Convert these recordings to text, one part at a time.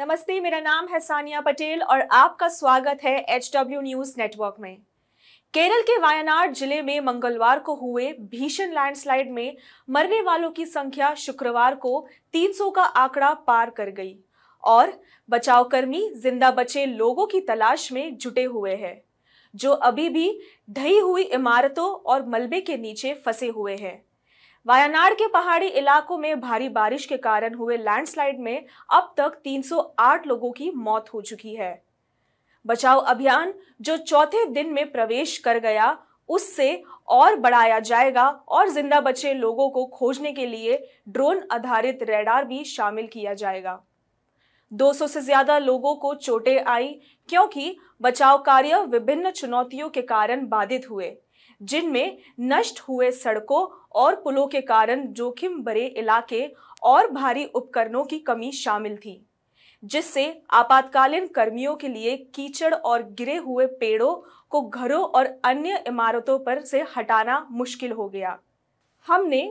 नमस्ते, मेरा नाम है सानिया पटेल और आपका स्वागत है HW न्यूज नेटवर्क में। केरल के वायनाड जिले में मंगलवार को हुए भीषण लैंडस्लाइड में मरने वालों की संख्या शुक्रवार को 300 का आंकड़ा पार कर गई और बचाव कर्मी जिंदा बचे लोगों की तलाश में जुटे हुए हैं, जो अभी भी ढही हुई इमारतों और मलबे के नीचे फंसे हुए हैं। वायनाड के पहाड़ी इलाकों में भारी बारिश के कारण हुए लैंडस्लाइड में अब तक 308 लोगों की मौत हो चुकी है। बचाव अभियान जो चौथे दिन में प्रवेश कर गया, उससे और बढ़ाया जाएगा और जिंदा बचे लोगों को खोजने के लिए ड्रोन आधारित रडार भी शामिल किया जाएगा। 200 से ज्यादा लोगों को चोटें आई क्योंकि बचाव कार्य विभिन्न चुनौतियों के कारण बाधित हुए, जिनमें नष्ट हुए सड़कों और पुलों के कारण जोखिम भरे इलाके और भारी उपकरणों की कमी शामिल थी, जिससे आपातकालीन कर्मियों के लिए कीचड़ और गिरे हुए पेड़ों को घरों और अन्य इमारतों पर से हटाना मुश्किल हो गया। हमने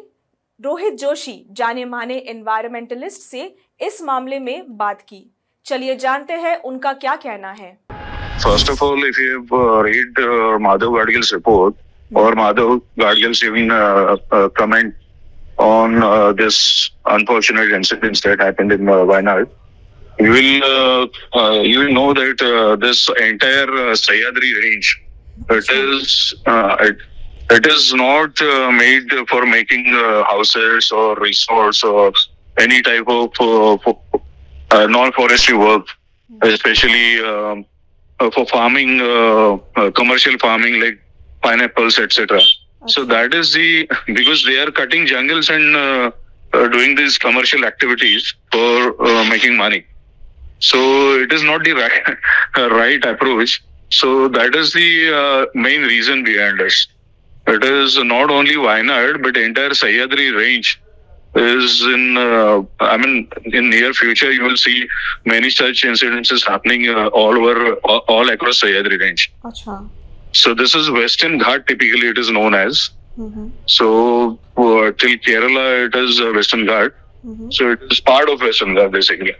रोहित जोशी, जाने माने एनवायरमेंटलिस्ट, से इस मामले में बात की। चलिए जानते हैं उनका क्या कहना है। First of all, if you read Madhav Gadgil's report or Madhav Gadgil's even comment on this unfortunate incidents that happened in Wayanad, you will know that this entire Sahyadri range, it is not made for making houses or resorts or any type of non-forestry work, especially for farming, commercial farming like pineapples, etc. Okay. So that is because they are cutting jungles and doing these commercial activities for making money. So it is not the right approach. So that is the main reason behind this. It is not only Wayanad, but entire Sahyadri range is in near future you will see many such incidences happening all across Sahyadri range. Achha. So this is Western Ghat, typically it is known as. Mm-hmm. So till Kerala it is Western Ghat. Mm-hmm. So it is part of Western Ghat basically.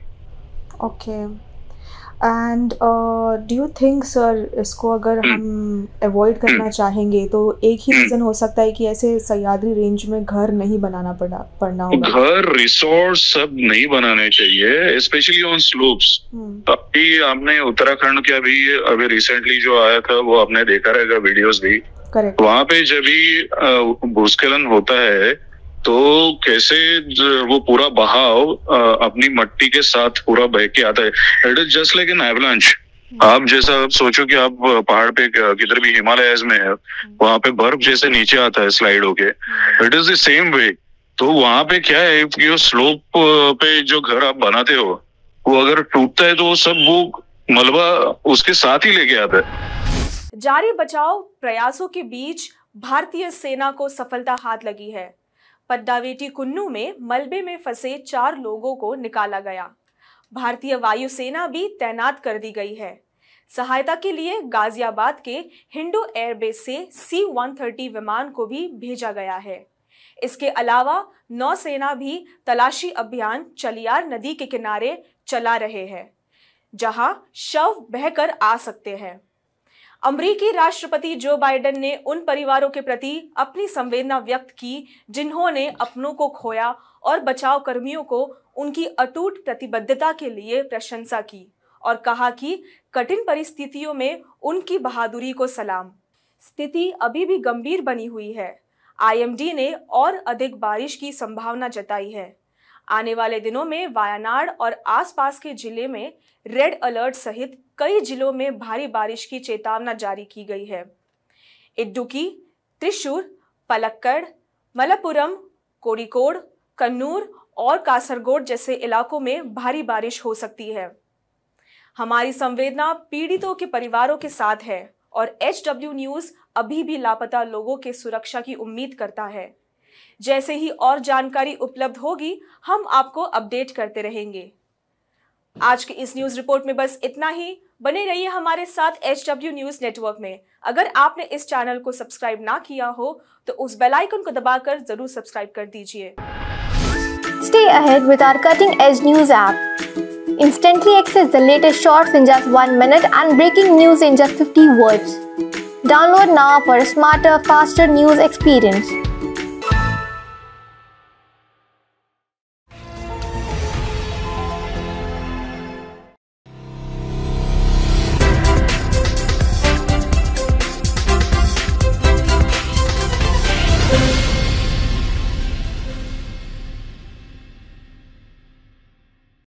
Okay. And do you think sir, इसको अगर हम avoid करना चाहेंगे तो एक ही reason हो सकता है कि ऐसे सह्याद्री रेंज में घर नहीं बनाना पड़ना होगा? घर, रिसोर्ट सब नहीं बनाने चाहिए, स्पेशली ऑन स्लोप्स। अभी आपने उत्तराखंड के अभी रिसेंटली जो आया था वो आपने देखा रहेगा वीडियोस भी। करेक्ट। वहाँ पे जब भी भूस्खलन होता है तो कैसे वो पूरा बहाव अपनी मट्टी के साथ पूरा बह के आता है। It is just like an avalanche. आप जैसा सोचो कि आप पहाड़ पे किधर भी हिमालयस में है, वहां पे बर्फ जैसे नीचे आता है स्लाइड होके, it is the same way. तो वहां पे क्या है कि स्लोप पे जो घर आप बनाते हो वो अगर टूटता है तो वो सब वो मलबा उसके साथ ही लेके आता है। जारी बचाव प्रयासों के बीच भारतीय सेना को सफलता हाथ लगी है। पड्डावेटी कुन्नू में मलबे में फंसे 4 लोगों को निकाला गया। भारतीय वायुसेना भी तैनात कर दी गई है। सहायता के लिए गाजियाबाद के हिंडू एयरबेस से C-130 विमान को भी भेजा गया है। इसके अलावा नौसेना भी तलाशी अभियान चलियार नदी के किनारे चला रहे हैं, जहां शव बहकर आ सकते हैं। अमेरिकी राष्ट्रपति जो बाइडेन ने उन परिवारों के प्रति अपनी संवेदना व्यक्त की जिन्होंने अपनों को खोया और बचाव कर्मियों को उनकी अटूट प्रतिबद्धता के लिए प्रशंसा की और कहा कि कठिन परिस्थितियों में उनकी बहादुरी को सलाम। स्थिति अभी भी गंभीर बनी हुई है। IMD ने और अधिक बारिश की संभावना जताई है। आने वाले दिनों में वायनाड और आसपास के जिले में रेड अलर्ट सहित कई जिलों में भारी बारिश की चेतावनी जारी की गई है। इडुक्की, त्रिशूर, पलक्कड़, मलप्पुरम, कोड़िकोड, कन्नूर और कासरगोड जैसे इलाकों में भारी बारिश हो सकती है। हमारी संवेदना पीड़ितों के परिवारों के साथ है और HW न्यूज अभी भी लापता लोगों के सुरक्षा की उम्मीद करता है। जैसे ही और जानकारी उपलब्ध होगी हम आपको अपडेट करते रहेंगे। आज की इस न्यूज रिपोर्ट में बस इतना ही। बने रहिए हमारे साथ HW न्यूज नेटवर्क में। अगर आपने इस चैनल को सब्सक्राइब ना किया हो तो उस बेल आइकन को दबाकर जरूर सब्सक्राइब कर दीजिए। Stay ahead with our cutting edge news app. Instantly access the latest shorts in just 1 minute and breaking news in just 50 words. Download now for a smarter, faster news experience.